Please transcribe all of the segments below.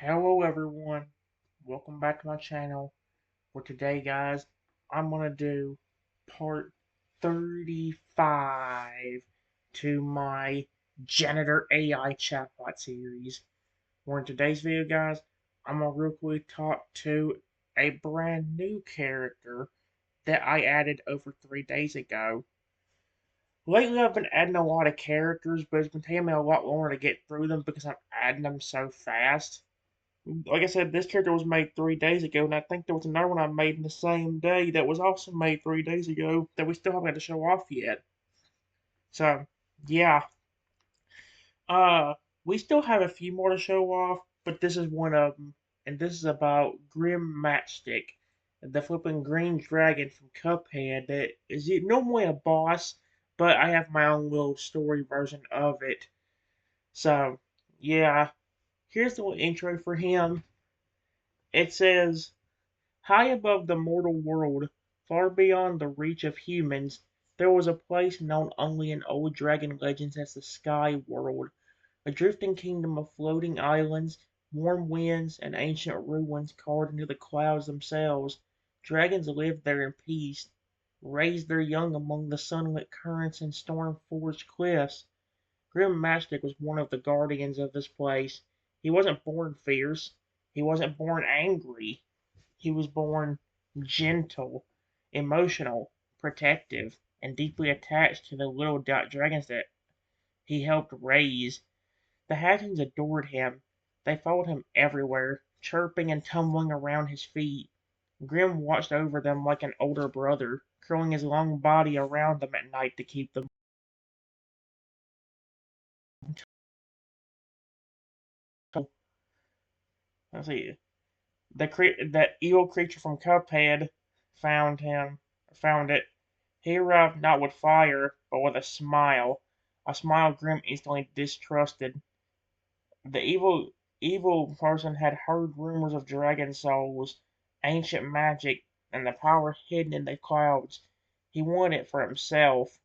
Hello everyone, welcome back to my channel. For today guys, I'm gonna do part 35 to my Janitor.AI chatbot series. For in today's video guys, I'm gonna real quick talk to a brand new character that I added over 3 days ago. Lately I've been adding a lot of characters, but it's been taking me a lot longer to get through them because I'm adding them so fast. Like I said, this character was made 3 days ago, and I think there was another one I made in the same day that was also made 3 days ago that we still haven't had to show off yet. So, yeah. Uh, we still have a few more to show off, but this is one of them, and this is about Grim Matchstick, the flipping green dragon from Cuphead that is normally a boss, but I have my own little story version of it. So, yeah. Here's the little intro for him. It says, high above the mortal world, far beyond the reach of humans, there was a place known only in old dragon legends as the Sky World, a drifting kingdom of floating islands, warm winds, and ancient ruins carved into the clouds themselves. Dragons lived there in peace, raised their young among the sunlit currents and storm-forged cliffs. Grim Matchstick was one of the guardians of this place. He wasn't born fierce. He wasn't born angry. He was born gentle, emotional, protective, and deeply attached to the little dragons that he helped raise. The hatchings adored him. They followed him everywhere, chirping and tumbling around his feet. Grim watched over them like an older brother, curling his long body around them at night to keep them. Let's see. That evil creature from Cuphead found him, found it. He arrived not with fire, but with a smile Grim instantly distrusted. The evil person had heard rumors of dragon souls, ancient magic, and the power hidden in the clouds. He wanted it for himself.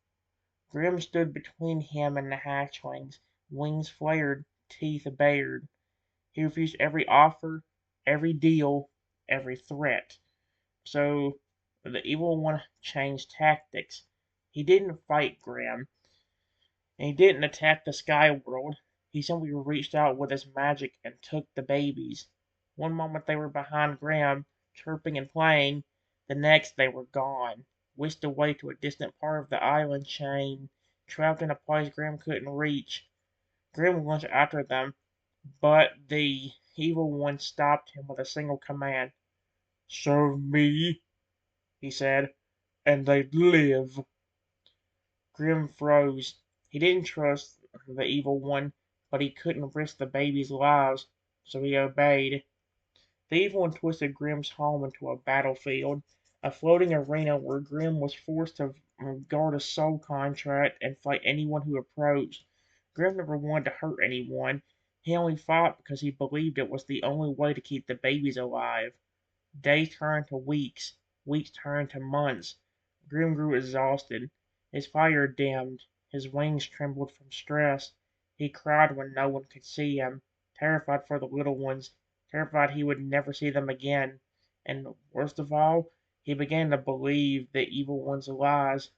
Grim stood between him and the hatchlings, wings flared, teeth bared. He refused every offer, every deal, every threat. So the evil one changed tactics. He didn't fight Grim, and he didn't attack the sky world. He simply reached out with his magic and took the babies. One moment they were behind Grim, chirping and playing, the next they were gone, whisked away to a distant part of the island chain, trapped in a place Grim couldn't reach. Grim launched after them, but the evil one stopped him with a single command. "Serve me," he said, "and they'd live." Grim froze. He didn't trust the evil one, but he couldn't risk the babies' lives, so he obeyed. The evil one twisted Grim's home into a battlefield, a floating arena where Grim was forced to guard a soul contract and fight anyone who approached. Grim never wanted to hurt anyone. He only fought because he believed it was the only way to keep the babies alive. Days turned to weeks, weeks turned to months. Grim grew exhausted. His fire dimmed, his wings trembled from stress. He cried when no one could see him, terrified for the little ones, terrified he would never see them again. And worst of all, he began to believe the evil one's lies.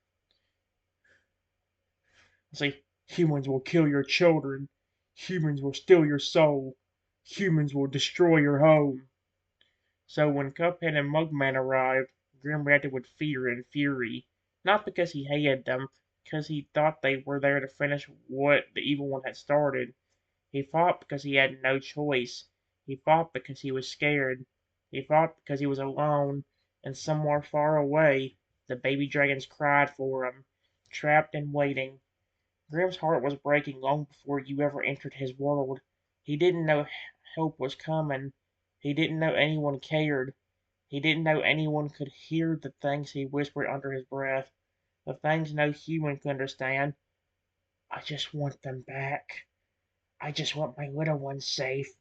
See, humans will kill your children. Humans will steal your soul. Humans will destroy your home. So when Cuphead and Mugman arrived, Grim reacted with fear and fury. Not because he hated them, because he thought they were there to finish what the evil one had started. He fought because he had no choice. He fought because he was scared. He fought because he was alone, and somewhere far away, the baby dragons cried for him, trapped and waiting. Grim's heart was breaking long before you ever entered his world. He didn't know help was coming. He didn't know anyone cared. He didn't know anyone could hear the things he whispered under his breath, the things no human could understand. "I just want them back. I just want my little ones safe.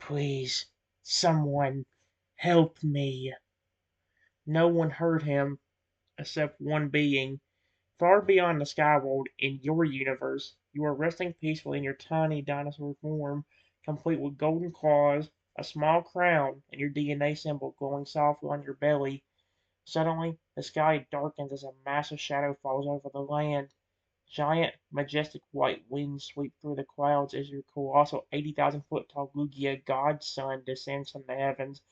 Please, someone, help me." No one heard him, except one being. Far beyond the sky world, in your universe, you are resting peacefully in your tiny dinosaur form, complete with golden claws, a small crown, and your DNA symbol glowing softly on your belly. Suddenly, the sky darkens as a massive shadow falls over the land. Giant, majestic white wings sweep through the clouds as your colossal 80,000 foot tall Lugia godson descends from the heavens,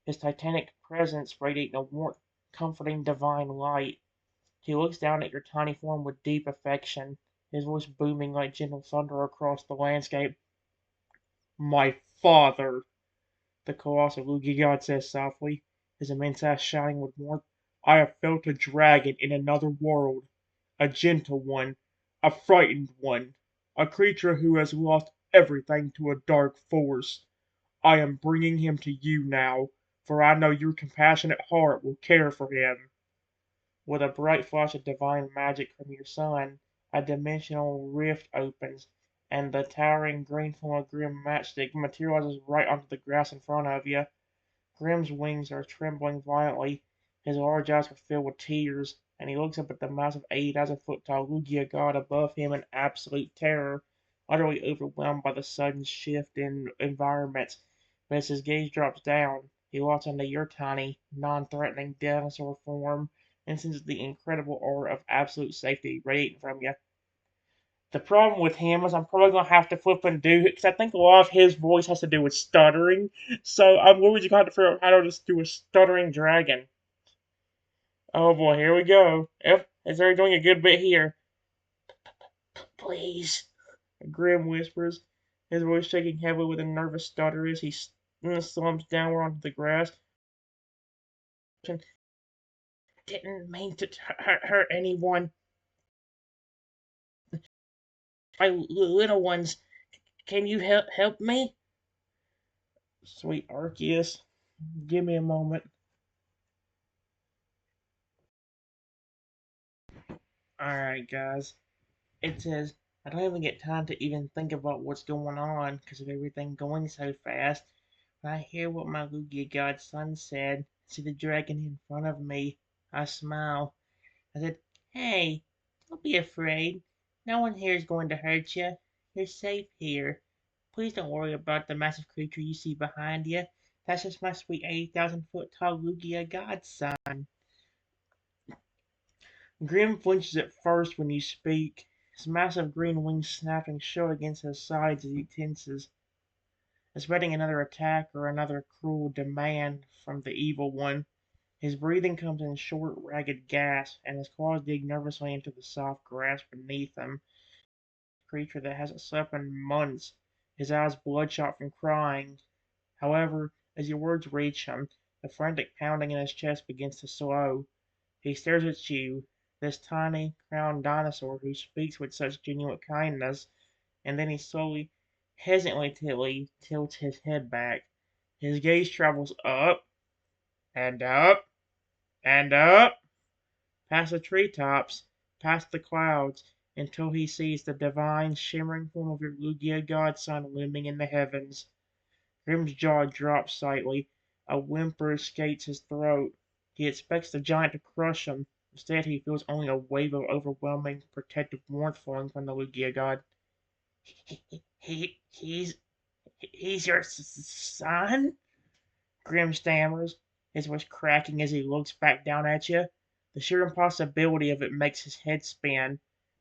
his titanic presence radiating a warm, comforting, divine light. He looks down at your tiny form with deep affection, his voice booming like gentle thunder across the landscape. My father, the colossal Lugia god says softly, his immense eyes shining with warmth. I have felt a dragon in another world. A gentle one, a frightened one, a creature who has lost everything to a dark force. I am bringing him to you now, for I know your compassionate heart will care for him. With a bright flash of divine magic from your son, a dimensional rift opens, and the towering green form of Grim Matchstick materializes right onto the grass in front of you. Grim's wings are trembling violently, his large eyes are filled with tears, and he looks up at the massive 80,000 foot tall Lugia god above him in absolute terror, utterly overwhelmed by the sudden shift in environments. But as his gaze drops down, he locks onto your tiny, non threatening dinosaur form and senses the incredible aura of absolute safety radiating from you. The problem with him is I'm probably gonna have to flip and do it because I think a lot of his voice has to do with stuttering. So I'm literally just gonna have to figure out how to just do a stuttering dragon. Oh boy, here we go. Yep, it's already doing a good bit here. Please, Grim whispers, his voice shaking heavily with a nervous stutter as he slumps downward onto the grass. Didn't mean to hurt anyone. My little ones, can you help me? Sweet Arceus, give me a moment. Alright, guys. It says, I don't even get time to even think about what's going on because of everything going so fast. When I hear what my Lugia godson said, see the dragon in front of me, I smile. I said, hey, don't be afraid. No one here is going to hurt you. You're safe here. Please don't worry about the massive creature you see behind you. That's just my sweet 80,000 foot tall Lugia godson. Grim flinches at first when you speak, his massive green wings snapping shut against his sides as he tenses, expecting another attack or another cruel demand from the evil one. His breathing comes in short, ragged gasps, and his claws dig nervously into the soft grass beneath him. A creature that hasn't slept in months, his eyes bloodshot from crying. However, as your words reach him, the frantic pounding in his chest begins to slow. He stares at you, this tiny, crowned dinosaur who speaks with such genuine kindness, and then he slowly, hesitantly tilts his head back. His gaze travels up, and up, and up, past the treetops, past the clouds, until he sees the divine, shimmering form of your Lugia godson looming in the heavens. Grim's jaw drops slightly. A whimper escapes his throat. He expects the giant to crush him. Instead, he feels only a wave of overwhelming, protective warmth flowing from the Lugia god. He's your son? Grim stammers, his voice cracking as he looks back down at you. The sheer impossibility of it makes his head spin,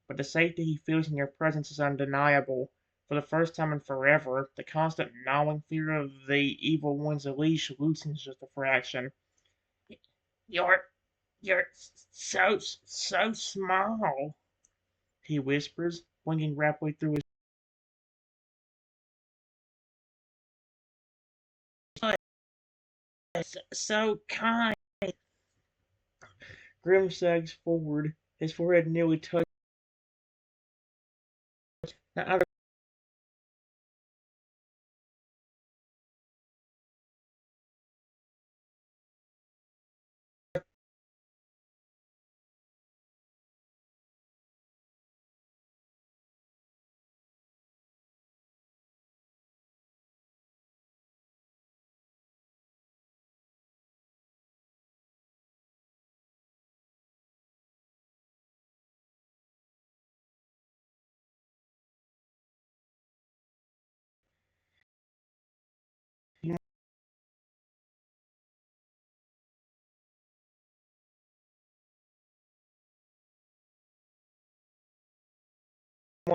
but the safety he feels in your presence is undeniable. For the first time in forever, the constant gnawing fear of the evil one's leash loosens just a fraction. You're, you're so small, he whispers, blinking rapidly through his eyes. So kind. Grim sags forward, his forehead nearly touching. Now,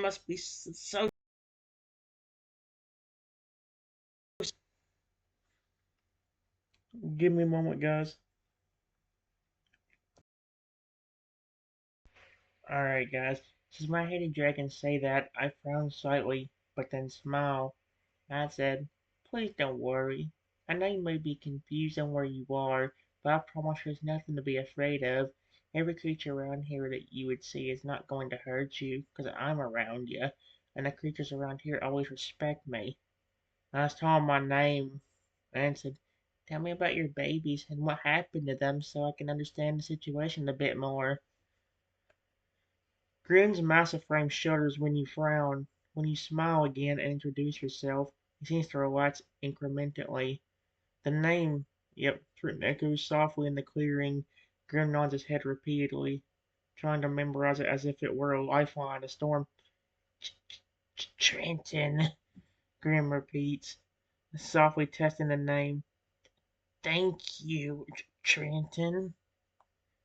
must be so. Give me a moment, guys. Alright, guys. Since my headed dragon say that, I frowned slightly, but then smiled. I said, "Please don't worry. I know you may be confused on where you are, but I promise there's nothing to be afraid of. Every creature around here that you would see is not going to hurt you, 'cause I'm around you, and the creatures around here always respect me." I was told my name and said, "Tell me about your babies and what happened to them so I can understand the situation a bit more." Grim's massive frame shudders when you frown. When you smile again and introduce yourself, he seems to relax incrementally. The name, yep, echoes softly in the clearing. Grim nods his head repeatedly, trying to memorize it as if it were a lifeline in a storm. Trenton, Grim repeats, softly testing the name. "Thank you, Trenton."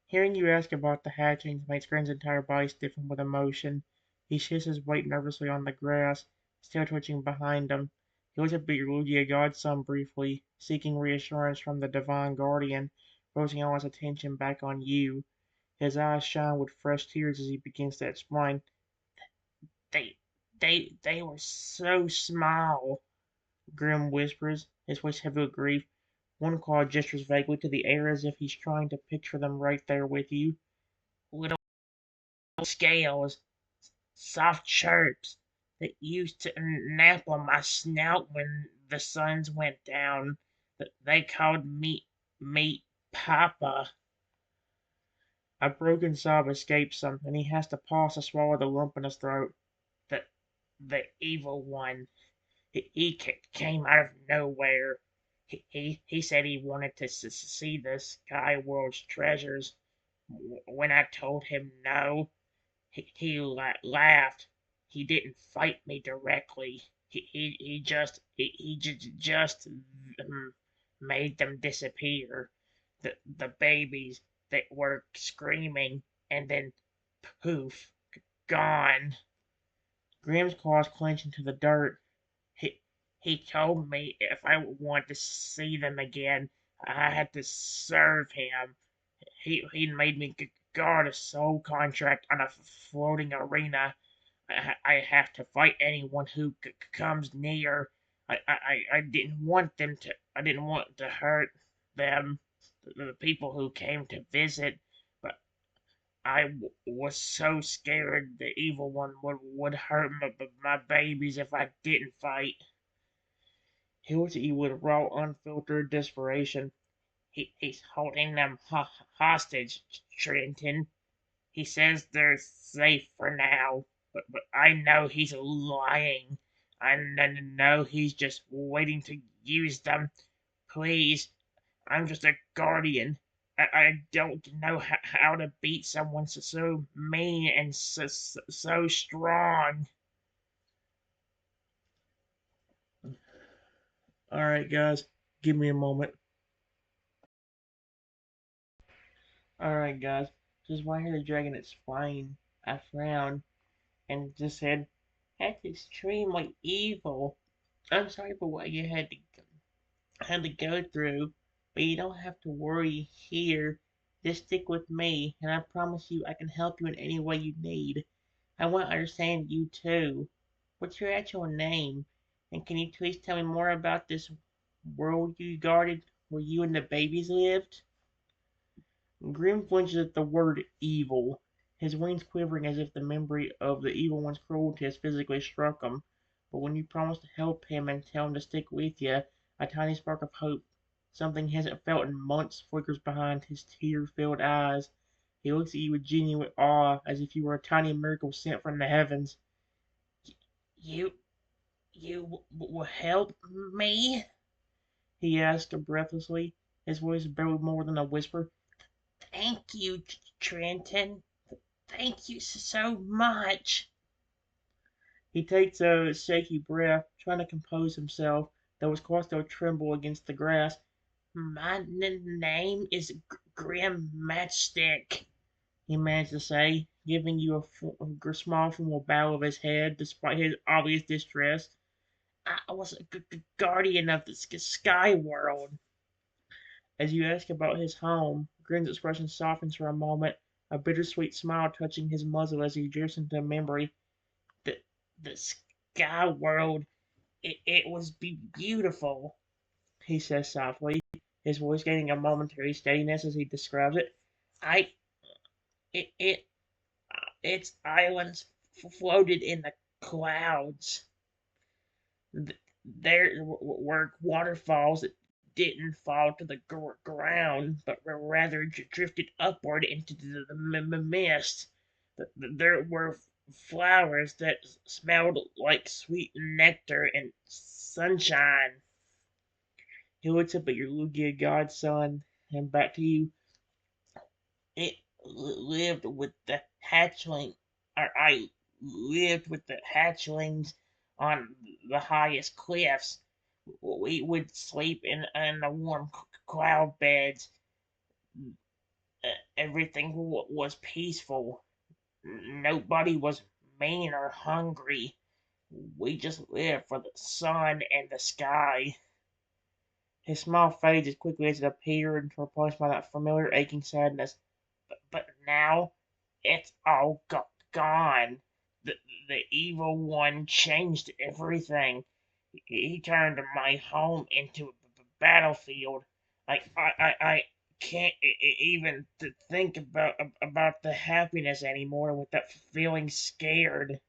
Hearing you ask about the hatchings makes Grim's entire body stiffen with emotion. He shifts his weight nervously on the grass, still twitching behind him. He looks up at your Lugia godson briefly, seeking reassurance from the divine guardian, focusing all his attention back on you. His eyes shine with fresh tears as he begins to explain. They, they were so small, Grim whispers, his voice heavy with grief. One claw gestures vaguely to the air as if he's trying to picture them right there with you. Little scales, soft chirps that used to nap on my snout when the suns went down. They called me Papa. A broken sob escapes him, and he has to pause to swallow the lump in his throat. The the evil one. He came out of nowhere. He said he wanted to see the sky world's treasures. When I told him no, he laughed. He didn't fight me directly. He just made them disappear. The babies that were screaming, and then poof, gone. Graham's claws clenched into the dirt. He he told me if I wanted to see them again, I had to serve him. He made me guard a soul contract on a floating arena. I have to fight anyone who comes near. I didn't want them to. I didn't want to hurt them, the people who came to visit. But I was so scared the evil one would hurt my babies if I didn't fight. He looked at you with raw, unfiltered desperation. He's holding them hostage, Trenton. He says they're safe for now, but I know he's lying. I know he's just waiting to use them. Please, I'm just a guardian. I don't know how to beat someone so mean and so strong. Alright, guys, give me a moment. Alright, guys, just why here the dragon is flying. I frowned and just said, "That's extremely evil. I'm sorry for what you had to go through, but you don't have to worry here. Just stick with me, and I promise you I can help you in any way you need. I want to understand you too. What's your actual name? And can you please tell me more about this world you guarded where you and the babies lived?" Grim flinches at the word evil, his wings quivering as if the memory of the evil one's cruelty has physically struck him. But when you promise to help him and tell him to stick with you, a tiny spark of hope, something he hasn't felt in months, flickers behind his tear-filled eyes. He looks at you with genuine awe, as if you were a tiny miracle sent from the heavens. You, you will help me?" he asked breathlessly, his voice barely more than a whisper. "Thank you, Trenton. Thank you so much." He takes a shaky breath, trying to compose himself, though his claws still tremble against the grass. "My name is Grim Matchstick," he managed to say. giving you a small formal bow of his head despite his obvious distress. I was a guardian of the sky world. As you ask about his home, Grin's expression softens for a moment, a bittersweet smile touching his muzzle as he drifts into memory. The, the sky world, it was beautiful, he says softly, his voice gaining a momentary steadiness as he describes it. I, it, it, its islands floated in the clouds. There were waterfalls that didn't fall to the ground, but rather drifted upward into the mist. There were flowers that smelled like sweet nectar and sunshine. He looks up at your Lugia godson and back to you. It lived with the hatchling, or I lived with the hatchlings on the highest cliffs. We would sleep in the warm cloud beds. Everything was peaceful. Nobody was mean or hungry. We just lived for the sun and the sky. His smile fades as quickly as it appeared, replaced by that familiar aching sadness. But now it's all gone. The, the evil one changed everything. He turned my home into a battlefield. I can't even think about the happiness anymore without feeling scared.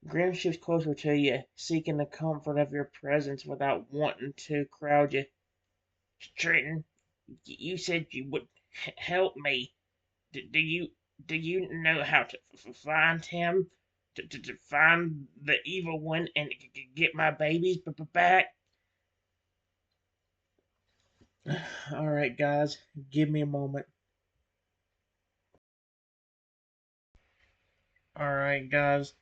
Grim shifts closer to you, seeking the comfort of your presence without wanting to crowd you. Trenton, you said you would help me. Do you know how to find him? To find the evil one and get my babies back? All right, guys, give me a moment. All right, guys,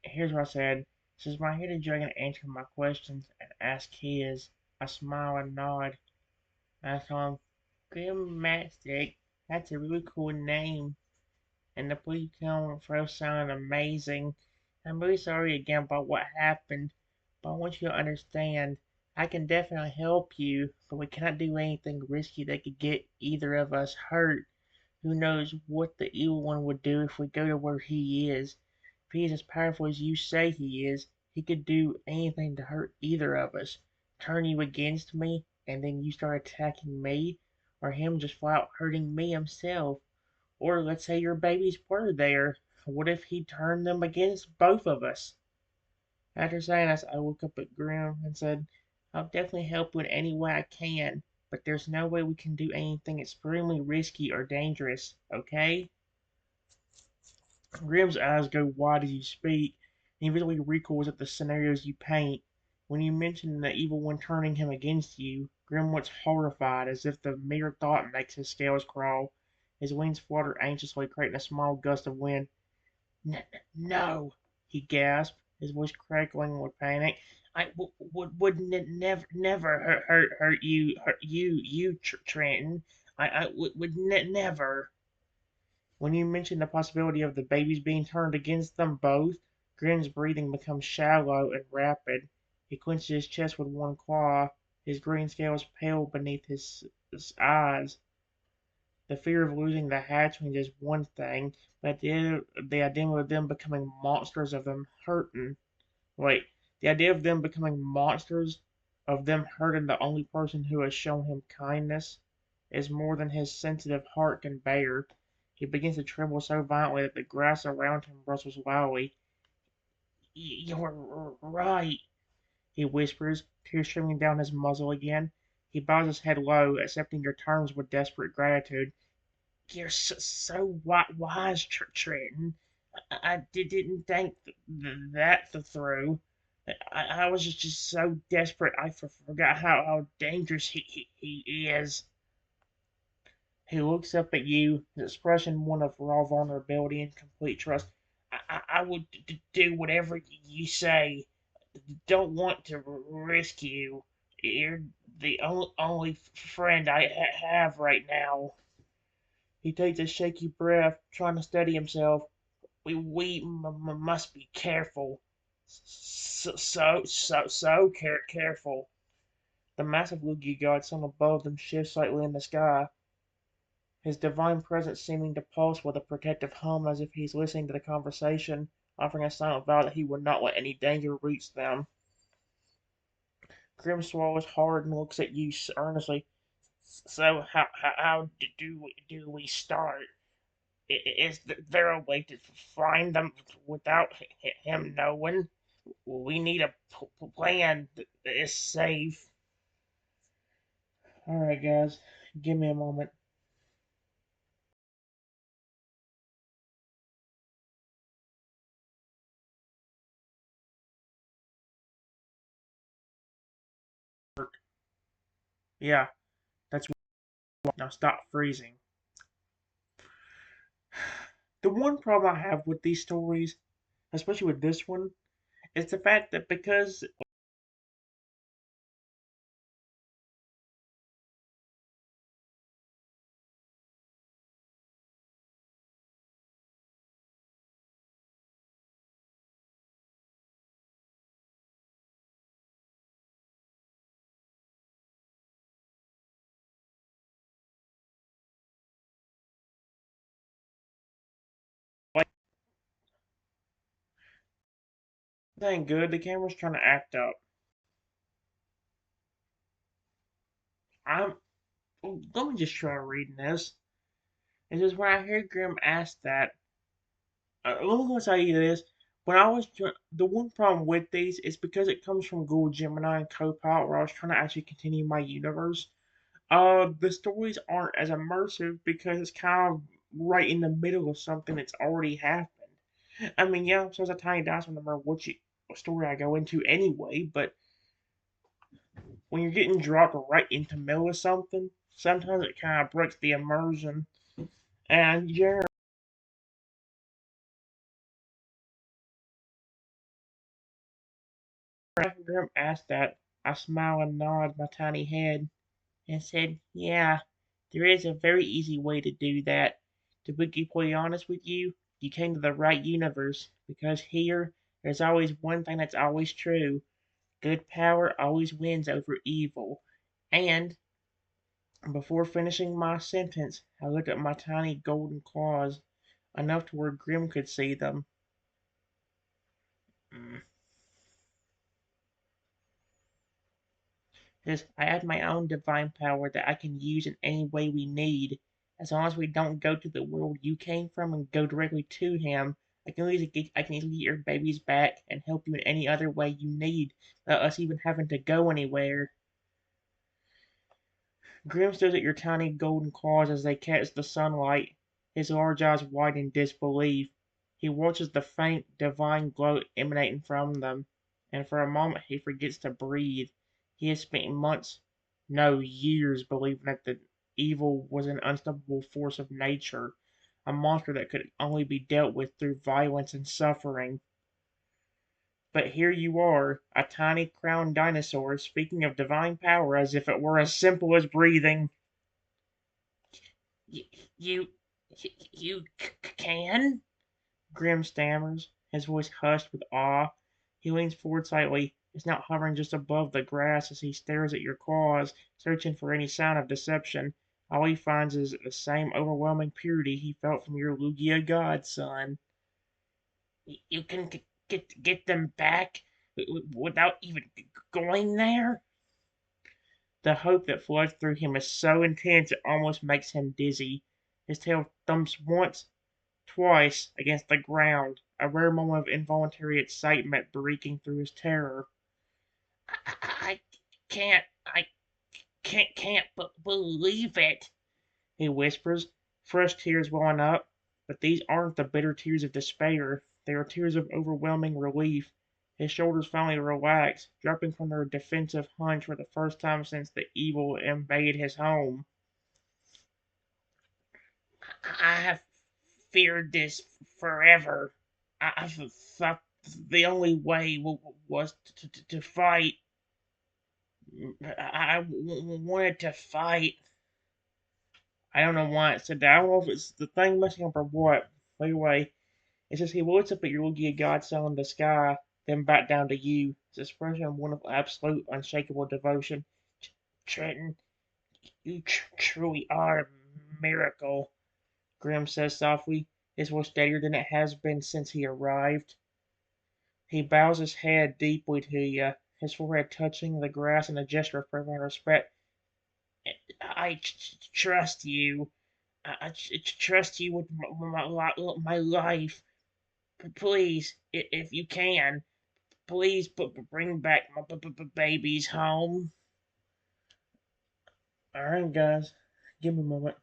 here's what I said. Since my hidden dragon answered my questions and asked his, I smile and nod. I told him, "Grim Matchstick, that's a really cool name. And the police come first sound amazing. I'm really sorry again about what happened, but I want you to understand I can definitely help you, but we cannot do anything risky that could get either of us hurt. Who knows what the evil one would do if we go to where he is? If he is as powerful as you say he is, he could do anything to hurt either of us. Turn you against me, and then you start attacking me, or him just flat out hurting me himself. Or let's say your babies were there. What if he turned them against both of us?" After saying this, I looked up at Grim and said, "I'll definitely help you in any way I can, but there's no way we can do anything extremely risky or dangerous, okay?" Grim's eyes go wide as you speak, and he visually recoils at the scenarios you paint. When you mention the evil one turning him against you, Grim looks horrified, as if the mere thought makes his scales crawl. His wings flutter anxiously, creating a small gust of wind. No, he gasped, his voice crackling with panic. I would never hurt you, Trenton. I would never. When you mention the possibility of the babies being turned against them both, Grim's breathing becomes shallow and rapid. He clenches his chest with one claw, his green scales pale beneath his eyes. The fear of losing the hatchlings is one thing, but the idea of them becoming monsters of them hurting. Wait, the idea of them becoming monsters of them hurting the only person who has shown him kindness is more than his sensitive heart can bear. He begins to tremble so violently that the grass around him rustles wildly. "You're right," he whispers, tears streaming down his muzzle again. He bows his head low, accepting your terms with desperate gratitude. "You're so wise, Trenton. I didn't think that through. I was just so desperate I forgot how dangerous he is." He looks up at you, his expression one of raw vulnerability and complete trust. I would do whatever you say. Don't want to risk you. You're the only friend I have right now. He takes a shaky breath, trying to steady himself. Must be careful. Careful. The massive Lugia god sun above them shifts slightly in the sky, his divine presence seeming to pulse with a protective hum as if he's listening to the conversation, offering a silent vow that he would not let any danger reach them. Grim swallows hard and looks at you earnestly. So do we start? Is there a way to find them without him knowing? We need a plan that is safe. Alright, guys, give me a moment. Yeah, that's right. Now stop freezing. The one problem I have with these stories, especially with this one, is the fact that because like that good, the camera's trying to act up. I'm let me just try reading this. It's just when I hear Grim ask that, let me tell you this. When I was the one problem with these is because it comes from Google Gemini and Copilot, where I was trying to actually continue my universe. The stories aren't as immersive because it's kind of right in the middle of something that's already happened. I mean, yeah, so it's a tiny dinosaur, no matter what story I go into anyway. But when you're getting dropped right into the middle of something, sometimes it kind of breaks the immersion. And yeah, after Grim asked that, I smiled and nodded my tiny head and said, "Yeah, there is a very easy way to do that. To be completely honest with you, you came to the right universe, because here, there's always one thing that's always true. Good power always wins over evil." And before finishing my sentence, I looked at my tiny golden claws, enough to where Grim could see them. Mm. Says, I have my own divine power that I can use in any way we need. As long as we don't go to the world you came from and go directly to him, I can easily get your babies back and help you in any other way you need, without us even having to go anywhere. Grim stares at your tiny golden claws as they catch the sunlight, his large eyes wide in disbelief. He watches the faint, divine glow emanating from them, and for a moment he forgets to breathe. He has spent months, no, years, believing that the evil was an unstoppable force of nature, a monster that could only be dealt with through violence and suffering. But here you are, a tiny crowned dinosaur, speaking of divine power as if it were as simple as breathing. Y- You, you can? Grim stammers, his voice hushed with awe. He leans forward slightly, his snout hovering just above the grass as he stares at your claws, searching for any sign of deception. All he finds is the same overwhelming purity he felt from your Lugia godson. You can get them back without even going there? The hope that floods through him is so intense it almost makes him dizzy. His tail thumps once, twice against the ground, a rare moment of involuntary excitement breaking through his terror. I can't, I can't believe it, he whispers, fresh tears welling up. But these aren't the bitter tears of despair, they are tears of overwhelming relief. His shoulders finally relax, dropping from their defensive hunch for the first time since the evil invaded his home. I have feared this forever. I thought the only way was to fight. I wanted to fight. I don't know why it said that. I don't know if it's the thing messing up or what. Anyway, it says he looks up at your Lugia godson in the sky, then back down to you. It's an expression of wonderful, absolute, unshakable devotion. Trenton, you truly are a miracle, Grim says softly, his voice steadier than it has been since he arrived. He bows his head deeply to you, his forehead touching the grass in a gesture of profound respect. I trust you. I trust you with my life. Please, if you can, please bring back my babies home. Alright, guys. Give me a moment.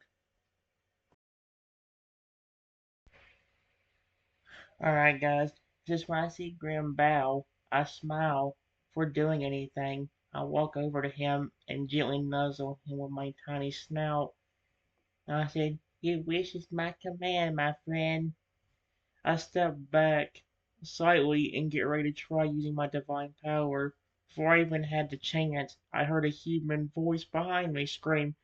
Alright, guys. Just when I see Grim bow, I smile. Before doing anything, I walk over to him and gently nuzzle him with my tiny snout. I said, "Your wish is my command, my friend." I step back slightly and get ready to try using my divine power. Before I even had the chance, I heard a human voice behind me scream,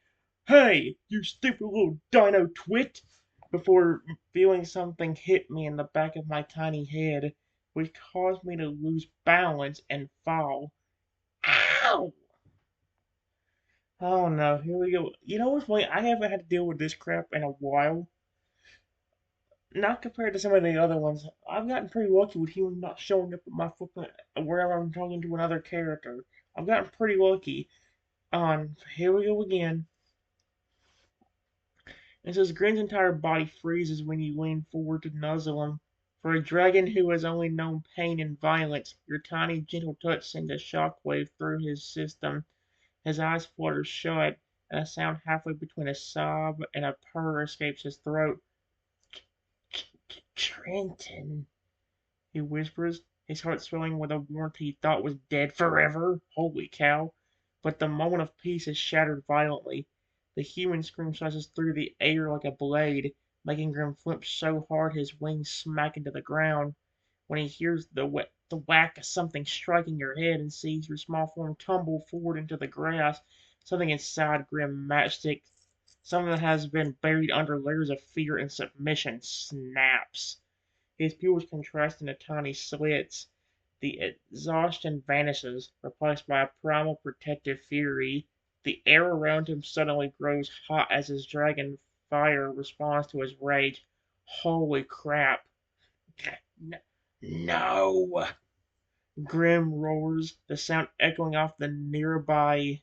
"Hey, you stupid little dino twit!" Before feeling something hit me in the back of my tiny head, which caused me to lose balance and fall. Ow! Oh no, here we go. You know what's funny? I haven't had to deal with this crap in a while. Not compared to some of the other ones. I've gotten pretty lucky with him not showing up at my footprint wherever I'm talking to another character. I've gotten pretty lucky. Here we go again. It says Grin's entire body freezes when you lean forward to nuzzle him. For a dragon who has only known pain and violence, your tiny, gentle touch sends a shockwave through his system. His eyes flutter shut, and a sound halfway between a sob and a purr escapes his throat. Trenton, he whispers, his heart swelling with a warmth he thought was dead forever. Holy cow! But the moment of peace is shattered violently. The human scream slices through the air like a blade, making Grim flip so hard his wings smack into the ground. When he hears the whack of something striking your head and sees your small form tumble forward into the grass, something inside Grim Matchstick, something that has been buried under layers of fear and submission, snaps. His pupils contrast into tiny slits. The exhaustion vanishes, replaced by a primal protective fury. The air around him suddenly grows hot as his dragon fire responds to his rage. Holy crap. No! Grim roars, the sound echoing off the nearby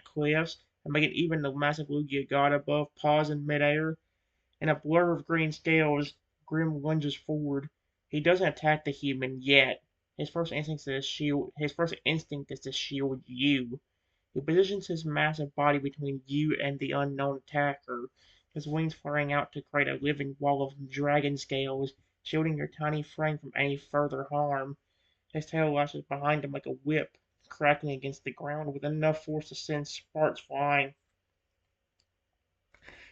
cliffs and making even the massive Lugia god above pause in midair. In a blur of green scales, Grim lunges forward. He doesn't attack the human yet. His first instinct is to shield you. He positions his massive body between you and the unknown attacker, his wings flaring out to create a living wall of dragon scales, shielding your tiny frame from any further harm. His tail lashes behind him like a whip, cracking against the ground with enough force to send sparks flying.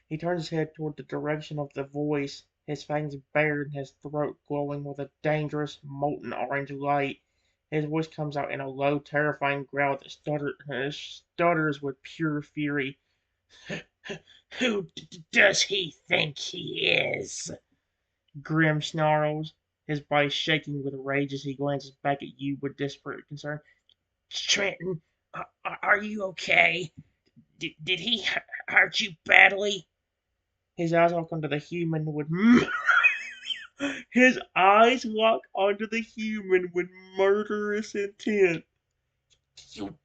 He turns his head toward the direction of the voice, his fangs bared and his throat glowing with a dangerous, molten orange light. His voice comes out in a low, terrifying growl that stutters with pure fury. Who does he think he is? Grim snarls, his body shaking with rage as he glances back at you with desperate concern. Trenton, are you okay? Did he hurt you badly? His eyes lock onto the human with his eyes lock onto the human with murderous intent. You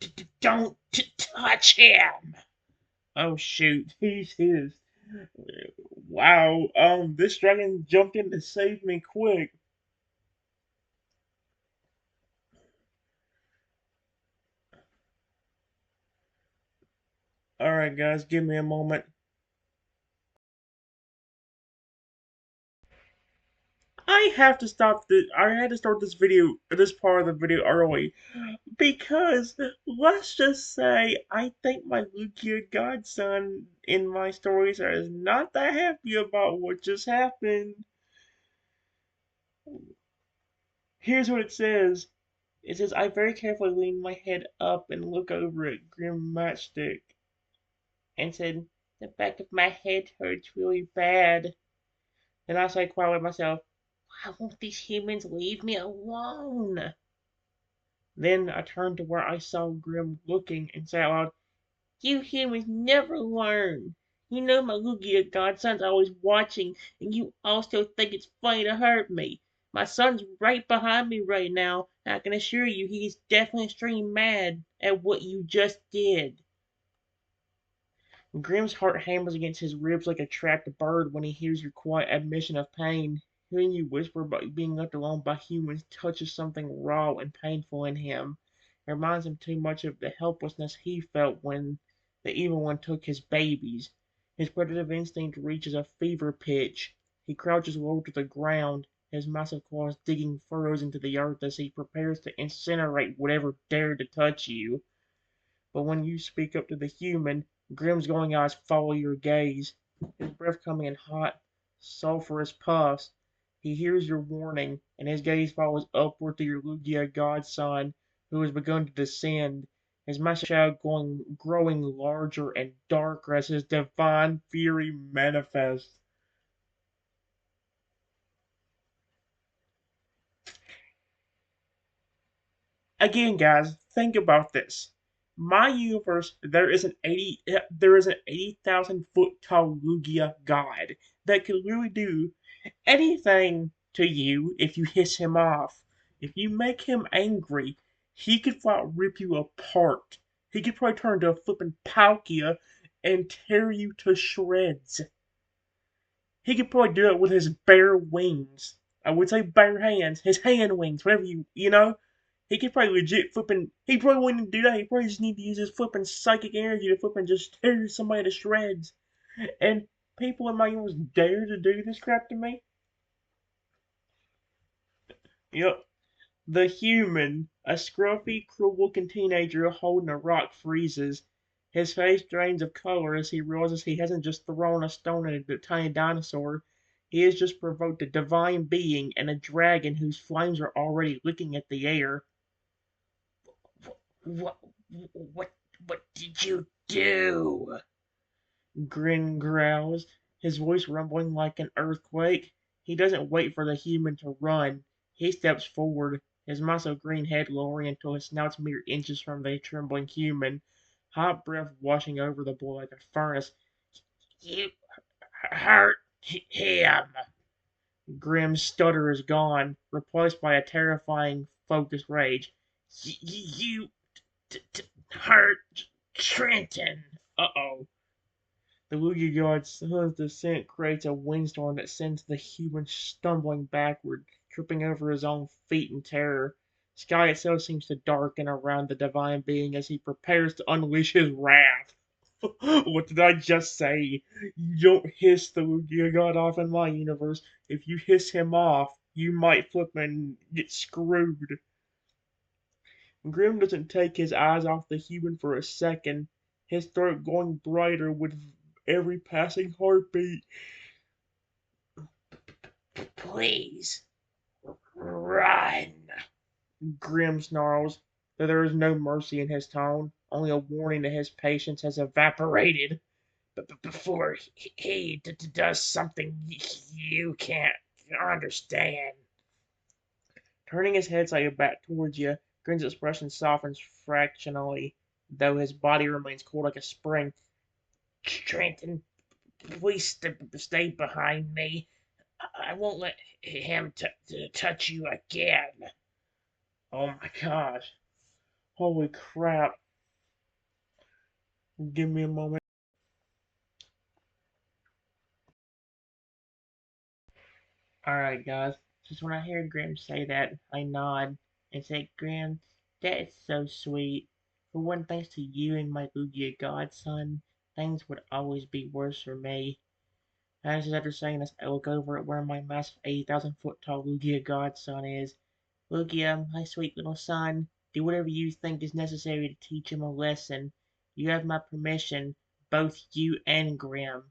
don't touch him. Oh shoot, he's his. Wow. This dragon jumped in to save me quick. All right, guys, give me a moment. I have to stop this. I had to start this part of the video early because let's just say I think my Lugia godson in my stories is not that happy about what just happened. Here's what it says. It says, I very carefully leaned my head up and look over at Grim Matchstick and said, The back of my head hurts really bad. Then I say quietly to myself, why won't these humans leave me alone? Then I turned to where I saw Grim looking and said out loud, you humans never learn. You know my Lugia godson's always watching, and you all still think it's funny to hurt me. My son's right behind me right now, and I can assure you he's definitely extremely mad at what you just did. Grim's heart hammers against his ribs like a trapped bird when he hears your quiet admission of pain. Hearing you whisper about being left alone by humans touches something raw and painful in him. It reminds him too much of the helplessness he felt when the evil one took his babies. His protective instinct reaches a fever pitch. He crouches low to the ground, his massive claws digging furrows into the earth as he prepares to incinerate whatever dared to touch you. But when you speak up to the human, Grim's glowing eyes follow your gaze, his breath coming in hot, sulphurous puffs. He hears your warning, and his gaze follows upward to your Lugia godson, who has begun to descend, his massive shadow growing larger and darker as his divine fury manifests. Again, guys, think about this. My universe, there is an 80,000 foot tall Lugia god that could literally do anything to you if you hiss him off. If you make him angry, he could flat rip you apart. He could probably turn into a flippin' Palkia and tear you to shreds. He could probably do it with his bare wings. I would say bare hands, his hand wings, whatever you know. He could probably legit flipping. He probably wouldn't do that. He probably just need to use his flipping psychic energy to flipping just tear somebody to shreds. And people in my universe dare to do this crap to me. Yep, the human, a scruffy, cruel-looking teenager holding a rock, freezes. His face drains of color as he realizes he hasn't just thrown a stone at a tiny dinosaur. He has just provoked a divine being and a dragon whose flames are already licking at the air. What, what, what did you do? Grin growls, his voice rumbling like an earthquake. He doesn't wait for the human to run. He steps forward, his massive green head lowering until his snout's mere inches from the trembling human, hot breath washing over the boy like a furnace. You hurt him. Grim's stutter is gone, replaced by a terrifying, focused rage. You hurt Trenton. Uh-oh. The Lugia God's son's descent creates a windstorm that sends the human stumbling backward, tripping over his own feet in terror. Sky itself seems to darken around the divine being as he prepares to unleash his wrath. What did I just say? You don't hiss the Lugia God off in my universe. If you hiss him off, you might flip and get screwed. Grim doesn't take his eyes off the human for a second, his throat going brighter with every passing heartbeat. Please, run. Grim snarls, though there is no mercy in his tone, only a warning that his patience has evaporated. But before he does something you can't understand. Turning his head slightly back towards you, Grin's expression softens fractionally, though his body remains cold like a spring. Trenton, please stay behind me. I won't let him touch you again. Oh my gosh. Holy crap. Give me a moment. Alright, guys. Just when I hear Grim say that, I nod and say, Grim, that is so sweet. For one, thanks to you and my Lugia godson, things would always be worse for me. And just after saying this, I look over at where my massive 80,000 foot tall Lugia godson is. Lugia, my sweet little son, do whatever you think is necessary to teach him a lesson. You have my permission, both you and Grim.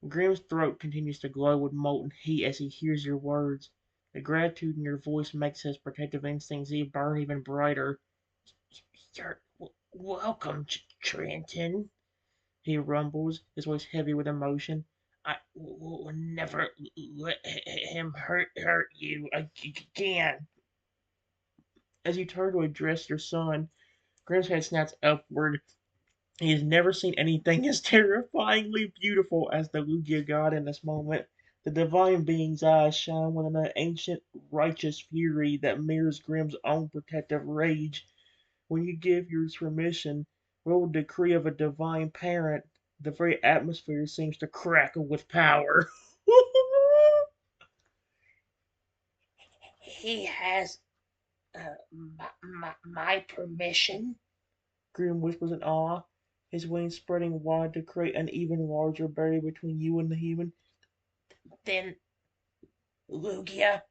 Grim's throat continues to glow with molten heat as he hears your words. The gratitude in your voice makes his protective instincts burn even brighter. You're welcome, Trenton. he rumbles, his voice heavy with emotion. I will never let him hurt you again. As you turn to address your son, Grimm's head snaps upward. He has never seen anything as terrifyingly beautiful as the Lugia god in this moment. The divine being's eyes shine with an ancient, righteous fury that mirrors Grimm's own protective rage. When you give yours permission, roll decree of a divine parent, the very atmosphere seems to crackle with power. He has my permission. Grim whispers in awe, his wings spreading wide to create an even larger barrier between you and the human. Then, Lugia,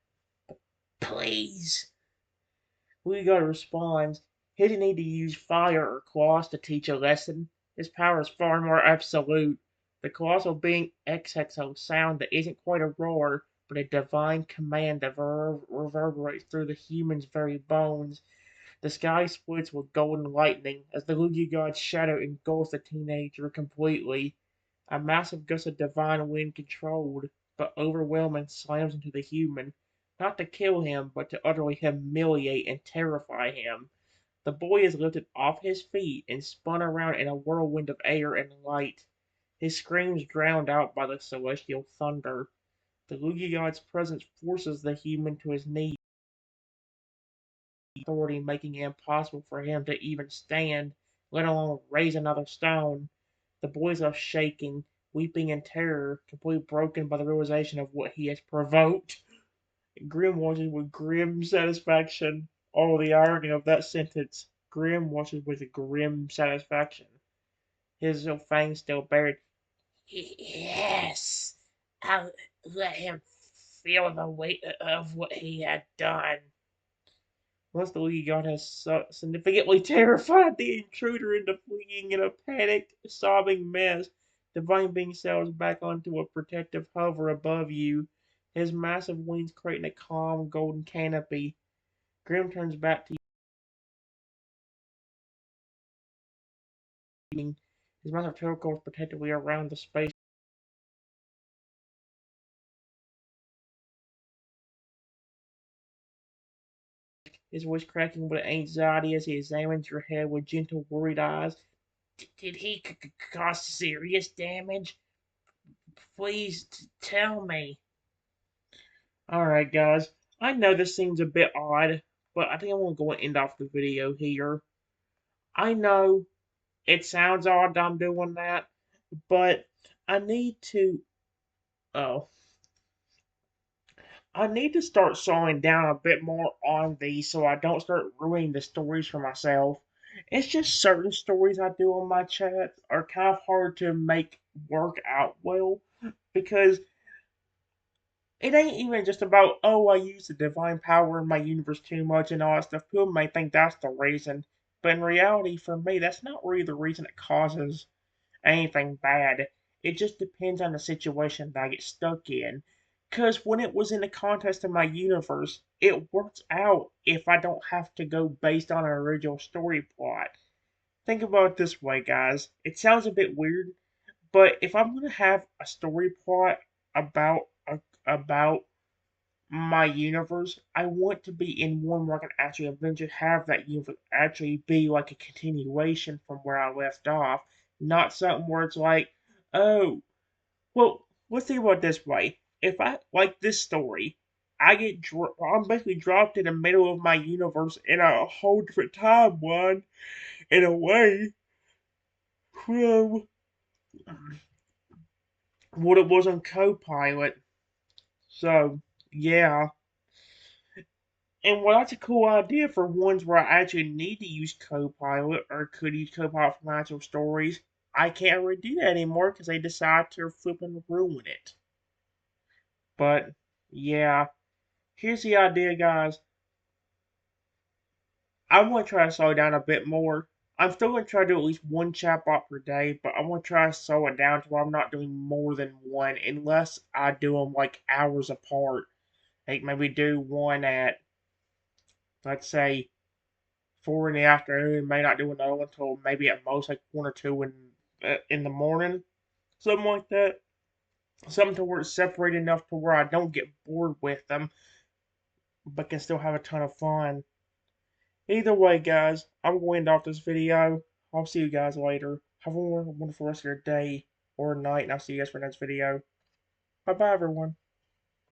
please. Lugia responds. He didn't need to use fire or claws to teach a lesson. His power is far more absolute. The colossal being exhales a sound that isn't quite a roar, but a divine command that reverberates through the human's very bones. The sky splits with golden lightning as the Lugia god's shadow engulfs the teenager completely. A massive gust of divine wind controlled, but overwhelming slams into the human, not to kill him, but to utterly humiliate and terrify him. The boy is lifted off his feet and spun around in a whirlwind of air and light, his screams drowned out by the celestial thunder. The Lugia god's presence forces the human to his knees, authority making it impossible for him to even stand, let alone raise another stone. The boy is left shaking, weeping in terror, completely broken by the realization of what he has provoked. Grim watches with grim satisfaction. Oh, the irony of that sentence. Grim watches with grim satisfaction. His fangs still bared. Yes, I'll let him feel the weight of what he had done. Once the League God has significantly terrified the intruder into fleeing in a panicked, sobbing mess, Divine Being sails back onto a protective hover above you, his massive wings creating a calm, golden canopy. Grim turns back to you, his massive tentacles protectively around the space, his voice cracking with anxiety as he examines your head with gentle, worried eyes. Did he cause serious damage? Please tell me. Alright, guys. I know this seems a bit odd, but I think I'm going to go and end off the video here. I know it sounds odd that I'm doing that, but I need to. Oh, I need to start slowing down a bit more on these so I don't start ruining the stories for myself. It's just certain stories I do on my chat are kind of hard to make work out well because it ain't even just about, oh, I use the divine power in my universe too much and all that stuff. People may think that's the reason, but in reality, for me, that's not really the reason it causes anything bad. It just depends on the situation that I get stuck in. Because when it was in the context of my universe, it works out if I don't have to go based on an original story plot. Think about it this way, guys. It sounds a bit weird, but if I'm going to have a story plot about my universe, I want to be in one where I can actually eventually have that universe actually be like a continuation from where I left off, not something where it's like, oh, well, let's think about it this way. If I like this story, I'm basically dropped in the middle of my universe in a whole different timeline in a way from what it was on Copilot. So, yeah. And well, that's a cool idea for ones where I actually need to use Copilot or could use Copilot for my actual stories. I can't really do that anymore because they decide to flip and ruin it. But yeah, here's the idea, guys. I'm gonna try to slow down a bit more. I'm still gonna try to do at least one chatbot per day, but I'm gonna try to slow it down to where I'm not doing more than one unless I do them like hours apart. Like maybe do one at, let's say, 4 in the afternoon, may not do another one until maybe at most like 1 or 2 in in the morning, something like that. Something to where it's separated enough to where I don't get bored with them, but can still have a ton of fun. Either way, guys, I'm going to end off this video. I'll see you guys later. Have a wonderful rest of your day or night, and I'll see you guys for the next video. Bye bye, everyone.